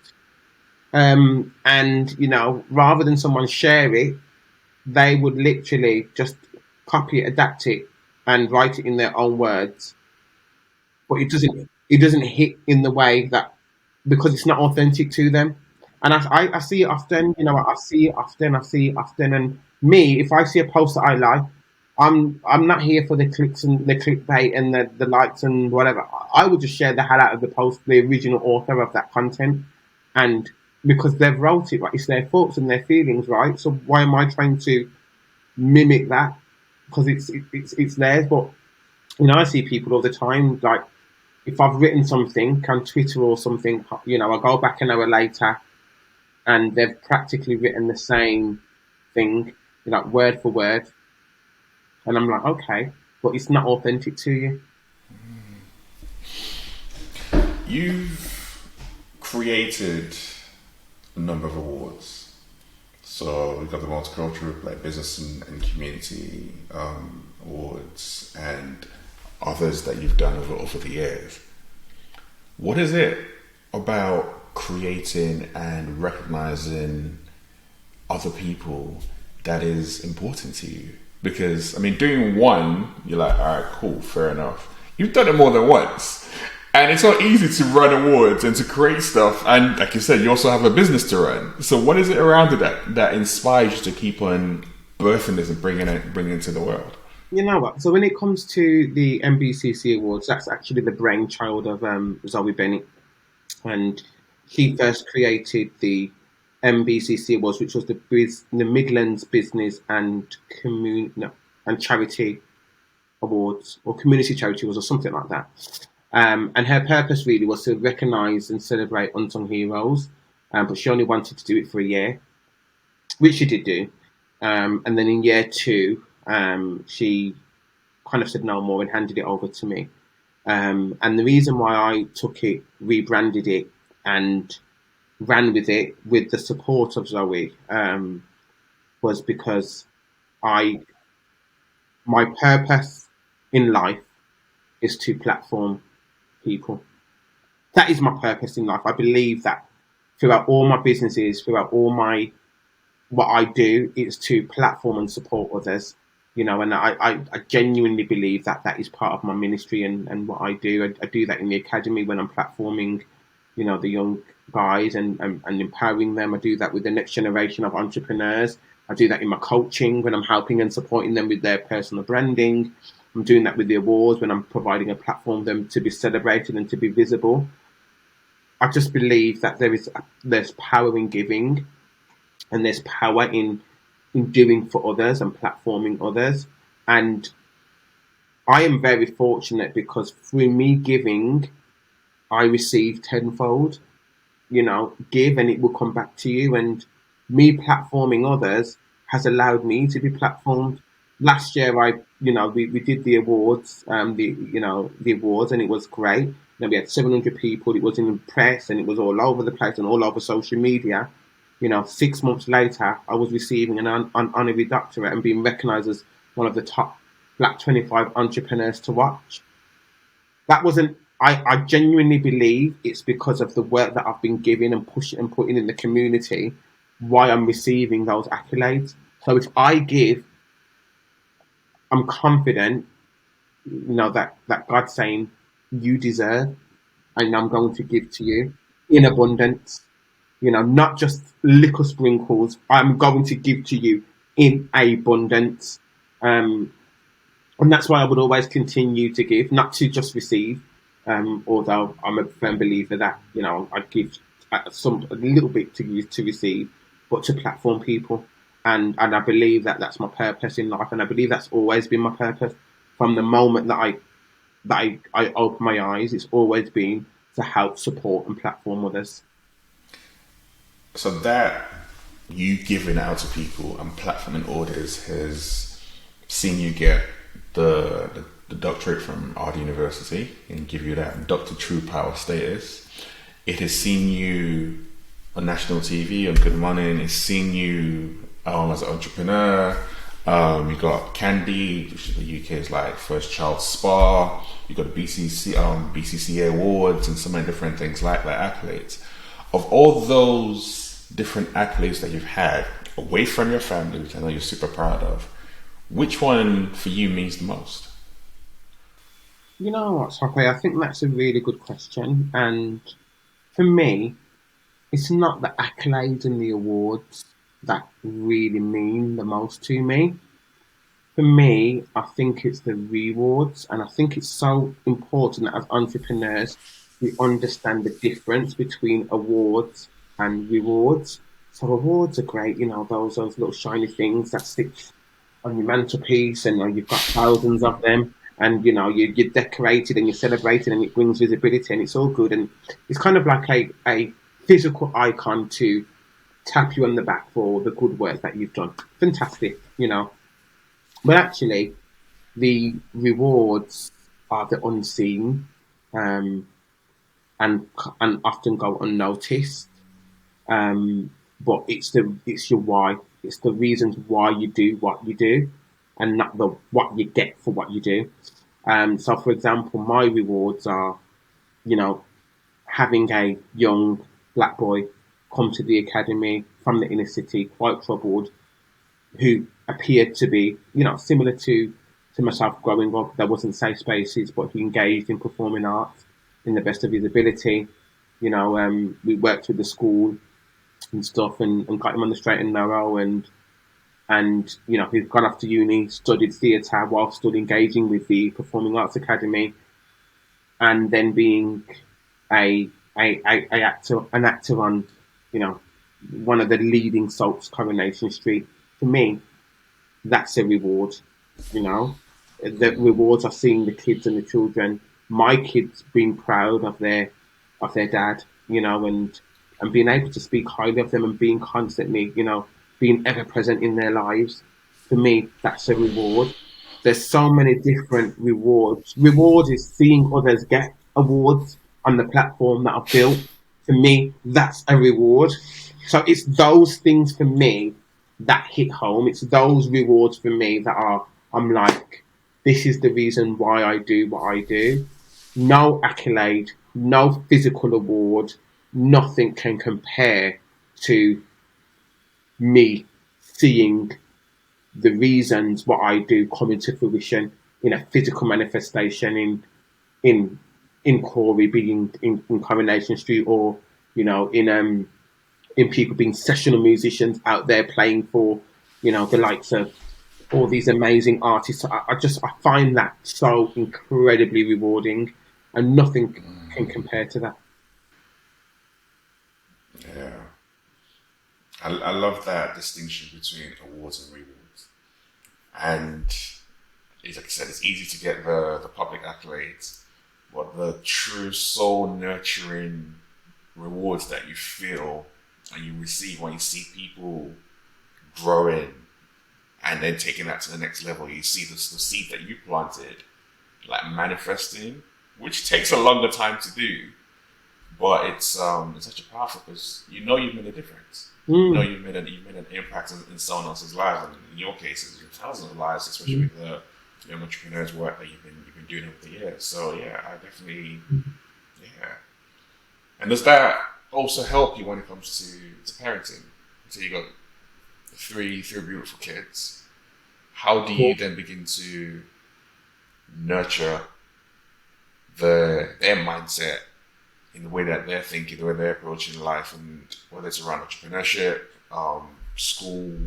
and rather than someone share it, they would literally just copy it, adapt it, and write it in their own words, but it doesn't hit in the way that, because it's not authentic to them. And I see it often, and me, if I see a post that I like, I'm not here for the clicks and the clickbait and the likes and whatever. I would just share the hell out of the post, the original author of that content, and because they've wrote it, right, it's their thoughts and their feelings, right? So why am I trying to mimic that? Because it's theirs. But I see people all the time, like, if I've written something on Twitter or something, I go back an hour later and they've practically written the same thing, word for word. And I'm like, okay, but it's not authentic to you. You've created a number of awards. So we've got the Multicultural, like, Business and Community awards, and others that you've done over the years. What is it about creating and recognizing other people that is important to you? Because, I mean, doing one, you're like, all right, cool, fair enough. You've done it more than once. And it's not easy to run awards and to create stuff. And like you said, you also have a business to run. So what is it around it that inspires you to keep on birthing this and bringing it to the world? You know what? So when it comes to the MBCC Awards, that's actually the brainchild of Zoe Bennett, and she first created the MBCC Awards, which was the Midlands Business and and Charity Awards, or Community Charity Awards, or something like that. And her purpose really was to recognise and celebrate unsung heroes, but she only wanted to do it for a year, which she did do. And then in year two, she kind of said no more and handed it over to me. And the reason why I took it, rebranded it, and ran with it with the support of Zoe, was because my purpose in life is to platform people. That is my purpose in life. I believe that throughout all my businesses, throughout all what I do, is to platform and support others. And I genuinely believe that is part of my ministry and what I do. I do that in the academy when I'm platforming, the young guys and empowering them. I do that with the next generation of entrepreneurs. I do that in my coaching when I'm helping and supporting them with their personal branding. I'm doing that with the awards when I'm providing a platform for them to be celebrated and to be visible. I just believe that there's power in giving, and there's power in doing for others and platforming others. And I am very fortunate because through me giving, I receive tenfold. Give and it will come back to you. And me platforming others has allowed me to be platformed. Last year, we did the awards, the awards, and it was great. We had 700 people. It was in the press, and it was all over the place and all over social media. 6 months later, I was receiving an honorary doctorate and being recognised as one of the top Black 25 entrepreneurs to watch. That wasn't. I genuinely believe it's because of the work that I've been giving and pushing and putting in the community why I'm receiving those accolades. So if I give, I'm confident, that God's saying you deserve, and I'm going to give to you in abundance. Not just little sprinkles. I'm going to give to you in abundance. And that's why I would always continue to give, not to just receive. Although I'm a firm believer that, I give a little bit to receive, but to platform people. and I believe that that's my purpose in life, and I believe that's always been my purpose from the moment that I opened my eyes. It's always been to help, support, and platform others. So that you giving out to people and platforming orders has seen you get the doctorate from Ard University and give you that Dr. Tru Powell status. It has seen you on national TV on Good Morning. It's seen you as an entrepreneur. You got Kandy, which is the UK's like first child spa. You got the BCC Awards and so many different things like that, accolades. Of all those different accolades that you've had away from your family, which I know you're super proud of, which one for you means the most? You know what, Sophie? I think that's a really good question. And for me, it's not the accolades and the awards that really mean the most to me. For me, I think it's the rewards, and I think it's so important that as entrepreneurs, we understand the difference between awards and rewards. So awards are great, those little shiny things that stick on your mantelpiece, and you've got thousands of them, and you're decorated and you're celebrated, and it brings visibility, and it's all good, and it's kind of like a physical icon to tap you on the back for the good work that you've done. Fantastic. But actually, the rewards are the unseen, um, and often go unnoticed. But it's your why. It's the reasons why you do what you do, and not the what you get for what you do. So, for example, my rewards are, you know, having a young black boy come to the academy from the inner city, quite troubled, who appeared to be, similar to myself growing up. There wasn't safe spaces, but he engaged in performing arts in the best of his ability. We worked with the school and stuff, and got him on the straight and narrow, and he's gone off to uni, studied theatre while still engaging with the Performing Arts Academy, and then being an actor on, you know, one of the leading soaps, Coronation Street. For me, that's a reward. You know, the rewards are seeing the kids and the children, my kids being proud of their dad. And being able to speak highly of them, and being constantly, being ever present in their lives. For me, that's a reward. There's so many different rewards. Reward is seeing others get awards on the platform that I've built. For me, that's a reward. So it's those things for me that hit home. It's those rewards for me that I'm like, this is the reason why I do what I do. No accolade, no physical award, nothing can compare to me seeing the reasons what I do come into fruition in a physical manifestation in in Corey being in Coronation Street, or in people being sessional musicians out there playing for the likes of all these amazing artists. I find that so incredibly rewarding, and nothing can compare to that. Yeah, I love that distinction between awards and rewards. And like I said, it's easy to get the public accolades, but the true soul nurturing rewards that you feel and you receive when you see people growing and then taking that to the next level, you see the seed that you planted like manifesting, which takes a longer time to do, but it's such a powerful, because you've made a difference. You've made an impact in someone else's life, and in your cases, thousands of lives, especially with the young entrepreneurs work that you've been doing over the years. So yeah, I definitely yeah. And does that also help you when it comes to parenting? So you got three beautiful kids. How do you then begin to nurture their mindset in the way that they're thinking, the way they're approaching life, and whether it's around entrepreneurship, school,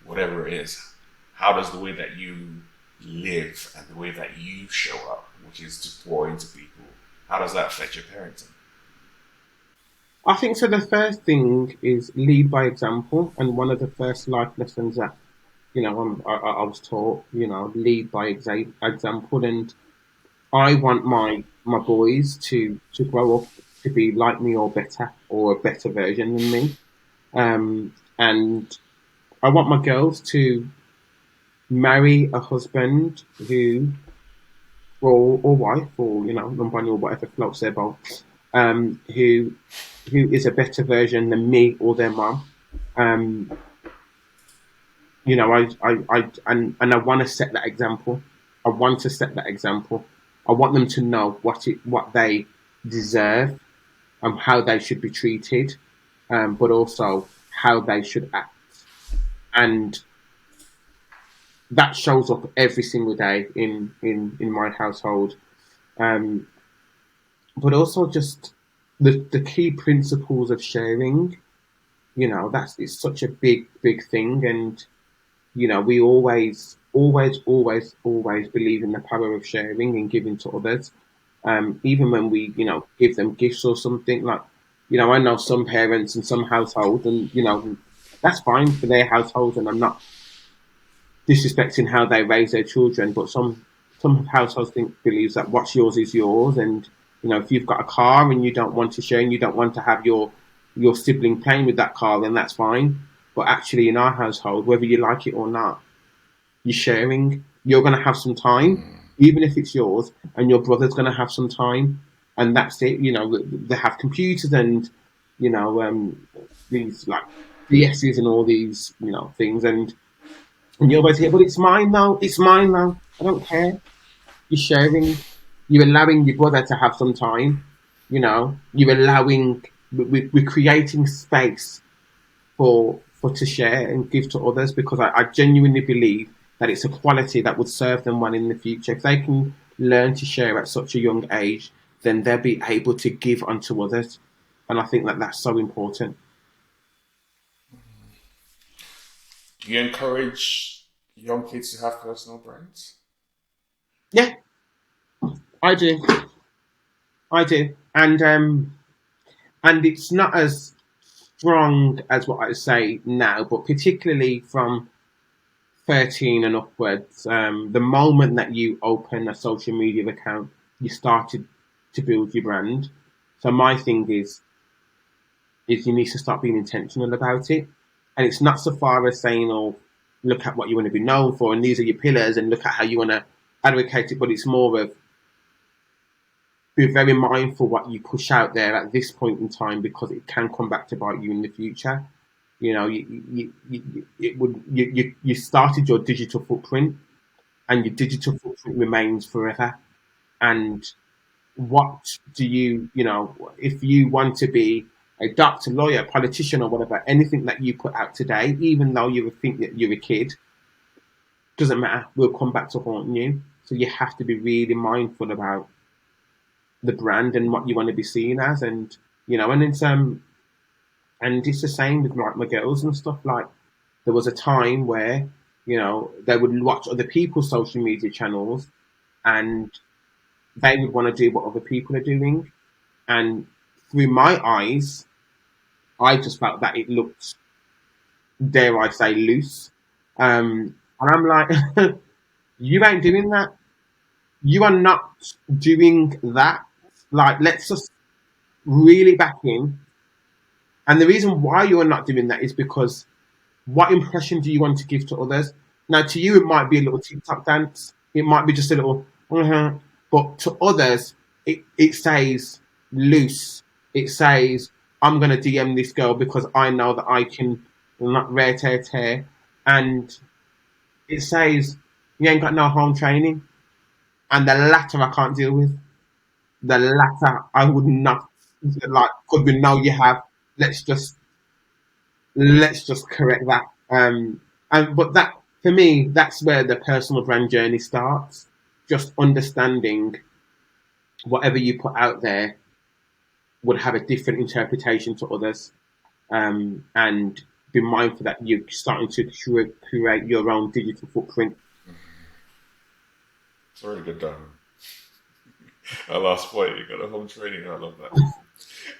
whatever it is? How does the way that you live and the way that you show up, which is to pour into people, how does that affect your parenting? I think so. The first thing is lead by example, and one of the first life lessons that I was taught, lead by example, and I want my boys to grow up to be like me or better or a better version than me. And I want my girls to marry a husband who, or wife, or non-binary or whatever floats their boat, who is a better version than me or their mum. Um, and I want to set that example. I want to set that example. I want them to know what they deserve and how they should be treated, but also how they should act. And that shows up every single day in my household. Um, but also just the key principles of sharing. That's it's such a big thing, and we always believe in the power of sharing and giving to others. Even when we, give them gifts or something, like, I know some parents and some households, and that's fine for their households, and I'm not disrespecting how they raise their children, but some households believes that what's yours is yours, and if you've got a car and you don't want to share and you don't want to have your sibling playing with that car, then that's fine. But actually, in our household, whether you like it or not, you're sharing. You're going to have some time, even if it's yours, and your brother's going to have some time, and that's it. They have computers and these like DSs and all these things, and you always hear, but it's mine now. It's mine now. I don't care. You're sharing. You're allowing your brother to have some time. You're allowing. We're creating space for to share and give to others, because I genuinely believe that it's a quality that would serve them well in the future. If they can learn to share at such a young age, then they'll be able to give unto others. And I think that that's so important. Do you encourage young kids to have personal brands? Yeah, I do. I do. And it's not as strong as what I say now, but particularly from 13 and upwards, the moment that you open a social media account, you started to build your brand. So my thing is you need to start being intentional about it. And it's not so far as saying, oh, look at what you want to be known for, and these are your pillars, and look at how you want to advocate it. But it's more of be very mindful what you push out there at this point in time, because it can come back to bite you in the future. You started your digital footprint, and your digital footprint remains forever. And what do if you want to be a doctor, lawyer, politician, or whatever, anything that you put out today, even though you would think that you're a kid, doesn't matter, will come back to haunt you. So you have to be really mindful about the brand and what you want to be seen as, and and it's the same with like my girls and stuff. Like, there was a time where they would watch other people's social media channels, and they would want to do what other people are doing, and through my eyes, I just felt that it looked, dare I say, loose. And I'm like, you ain't doing that. You are not doing that. Like, let's just really back in. And the reason why you are not doing that is because what impression do you want to give to others? Now, to you, it might be a little TikTok dance. It might be just a little, but to others, it says loose. It says, I'm going to DM this girl because I know that I can not rare tear tear. And it says, you ain't got no home training. And the latter I can't deal with. The latter I would not, like, because we know you have. Let's just let's just correct that. And but that, for me, that's where the personal brand journey starts. Just understanding whatever you put out there would have a different interpretation to others, and be mindful that you're starting to create your own digital footprint. It's a really good. That last point, you got a home training. I love that.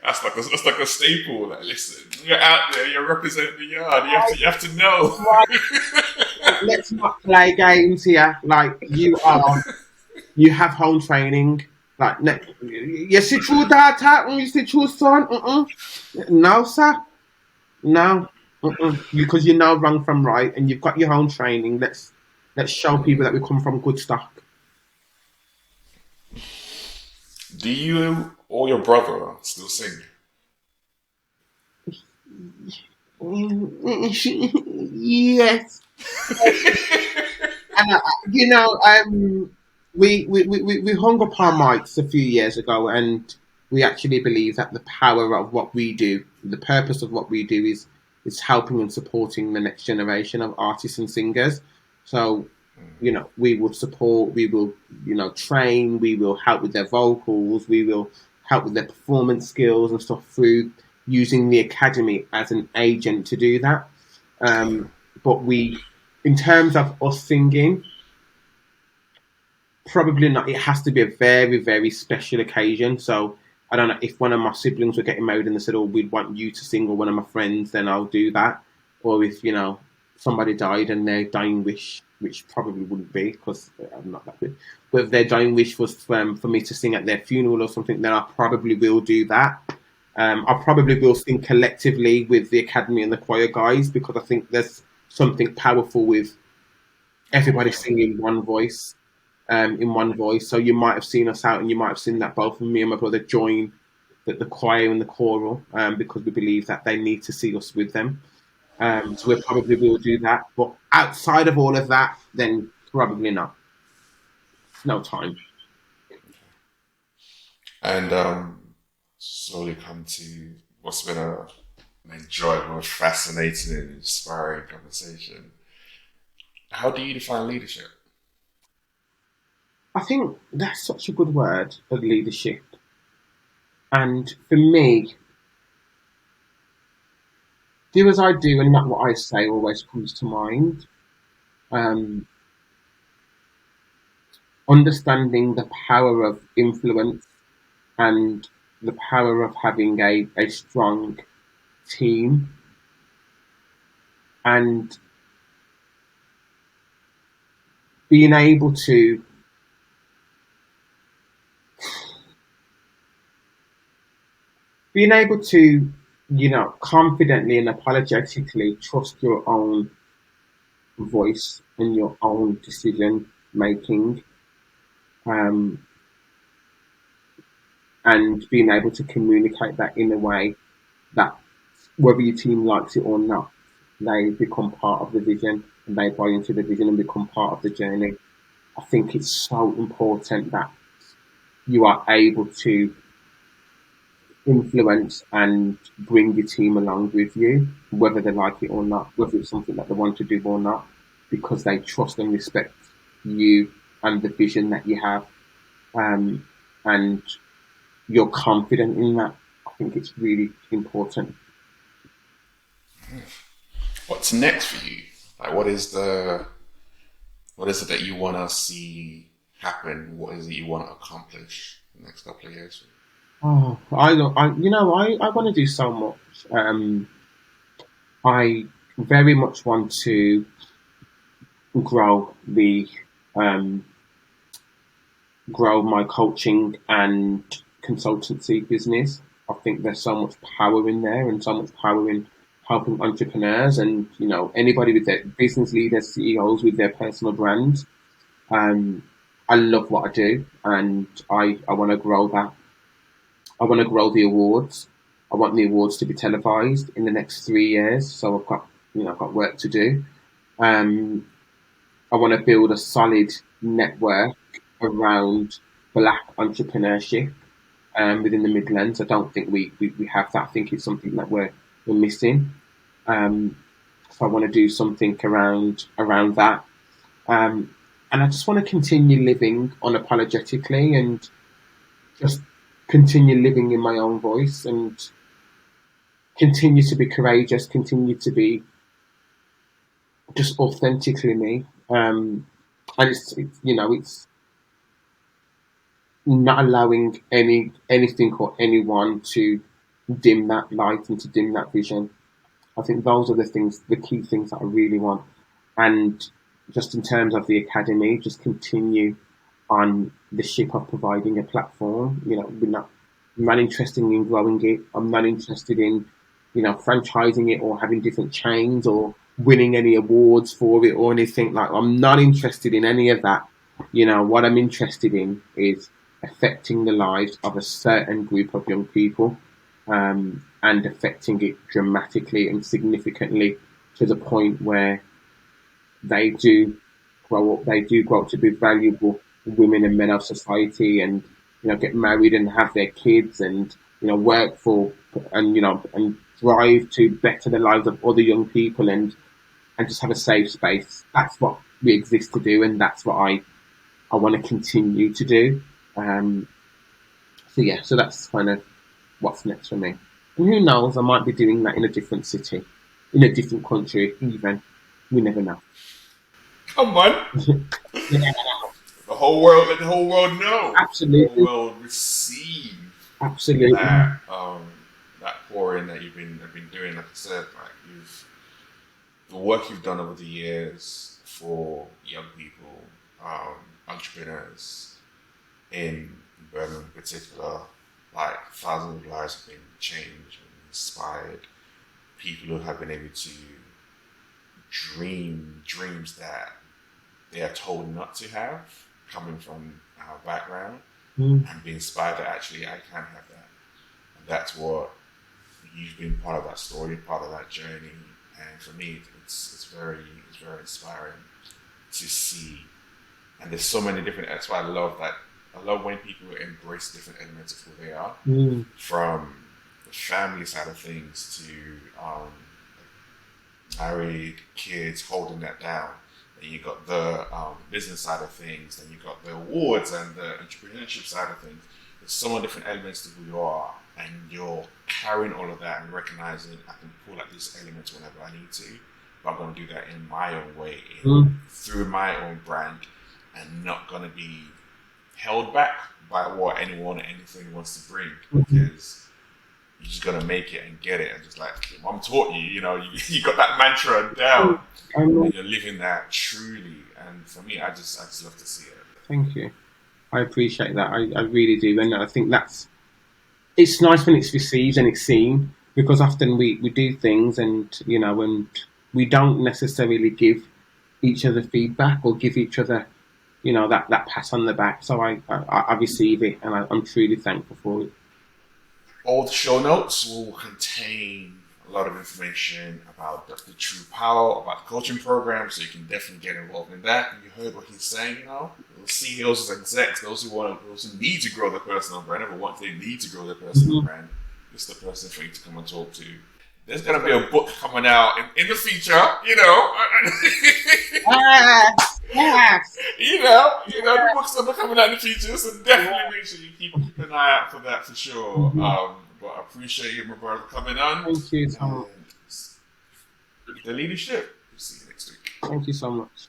That's like a staple. Like, listen, you're out there, you're representing the yard. You have to know. Right, let's not play games here. Like you have home training. Like, you see true data and you see true son. No, sir. No. Because you know wrong from right, and you've got your own training. Let's show people that we come from good stock. Do you or your brother still sing? Yes, and we hung up our mics a few years ago, and we actually believe that the power of what we do, the purpose of what we do, is helping and supporting the next generation of artists and singers. So, we will support, we will, train, we will help with their vocals, we will help with their performance skills and stuff through using the academy as an agent to do that. But in terms of us singing, probably not. It has to be a very, very special occasion. So I don't know if one of my siblings were getting married and they said, "Oh, we'd want you to sing," or one of my friends, then I'll do that. Or if somebody died and their dying wish, which probably wouldn't be because I'm not that good, but if their dying wish was for me to sing at their funeral or something, then I probably will do that. I probably will sing collectively with the academy and the choir guys because I think there's something powerful with everybody singing one voice, in one voice. So you might have seen us out, and you might have seen that both of me and my brother join the choir and the choral because we believe that they need to see us with them. So we probably will do that. But outside of all of that, then probably not. No time. And slowly come to what's been an enjoyable, fascinating, and inspiring conversation. How do you define leadership? I think that's such a good word, of leadership. And for me, do as I do and not what I say always comes to mind. Um, Understanding the power of influence and the power of having a strong team, and being able to confidently and apologetically trust your own voice and your own decision making, um, and being able to communicate that in a way that whether your team likes it or not, they become part of the vision and they buy into the vision and become part of the journey. I think it's so important that you are able to influence and bring your team along with you, whether they like it or not, whether it's something that they want to do or not, because they trust and respect you and the vision that you have, and you're confident in that. I think it's really important. What's next for you? Like, what is it that you want to see happen? What is it you want to accomplish in the next couple of years? Oh, I don't. I want to do so much. I very much want to grow um, grow my coaching and consultancy business. I think there's so much power in there and so much power in helping entrepreneurs and anybody with their business leaders, CEOs with their personal brands. Um, I love what I do, and I want to grow that. I want to grow the awards. I want the awards to be televised in the next 3 years. So I've got work to do. Um, I want to build a solid network around black entrepreneurship within the Midlands. I don't think we have that. I think it's something that we're missing. Um, so I want to do something around that. And I just want to continue living unapologetically and just continue living in my own voice and continue to be courageous, continue to be just authentically me. And it's not allowing anything or anyone to dim that light and to dim that vision. I think those are the key things that I really want. And just in terms of the academy, just continue on the ship of providing a platform. I'm not interested in growing it. I'm not interested in, franchising it or having different chains or winning any awards for it or anything like. I'm not interested in any of that. What I'm interested in is affecting the lives of a certain group of young people, and affecting it dramatically and significantly to the point where they do grow up to be valuable women and men of society, and get married and have their kids, and work for, and thrive to better the lives of other young people, and just have a safe space. That's what we exist to do, and that's what I want to continue to do. So that's kind of what's next for me. And who knows, I might be doing that in a different city, in a different country, even. We never know. Come on. You never know. Let the whole world know. Absolutely. The whole world receive Absolutely. that pouring that you've been doing. Like I said, the work you've done over the years for young people, entrepreneurs in Birmingham in particular, like thousands of lives have been changed and inspired. People who have been able to dream dreams that they are told not to have, coming from our background, and be inspired that actually I can have that. And that's what you've been part of that story, part of that journey. And for me, it's very inspiring to see. And there's so many different. That's why I love that. I love when people embrace different elements of who they are, from the family side of things to married, kids, holding that down. Then you got the business side of things. Then you got the awards and the entrepreneurship side of things. There's so many different elements to who you are, and you're carrying all of that and recognizing I can pull out these elements whenever I need to. But I'm going to do that in my own way, through my own brand, and not going to be held back by what anyone or anything wants to bring, because you're just gonna make it and get it, and just like Mom taught you, you got that mantra down, and you're living that truly. And for me, I just love to see it. Thank you. I appreciate that. I really do, and I think it's nice when it's received and it's seen, because often we do things and and we don't necessarily give each other feedback or give each other that pat on the back. So I receive it, and I'm truly thankful for it. All the show notes will contain a lot of information about Dr. Tru Powell, about the coaching program, so you can definitely get involved in that. And you heard what he's saying, those CEOs, execs, those who need to grow their personal brand, they need to grow their personal brand, it's the person for you to come and talk to. There's going to be a book coming out in the future, Yes. The books that are coming out in the future, so definitely make sure you keep an eye out for that for sure. But I appreciate you, my brother, coming on. Thank you so much. The leadership. We'll see you next week. Thank you so much.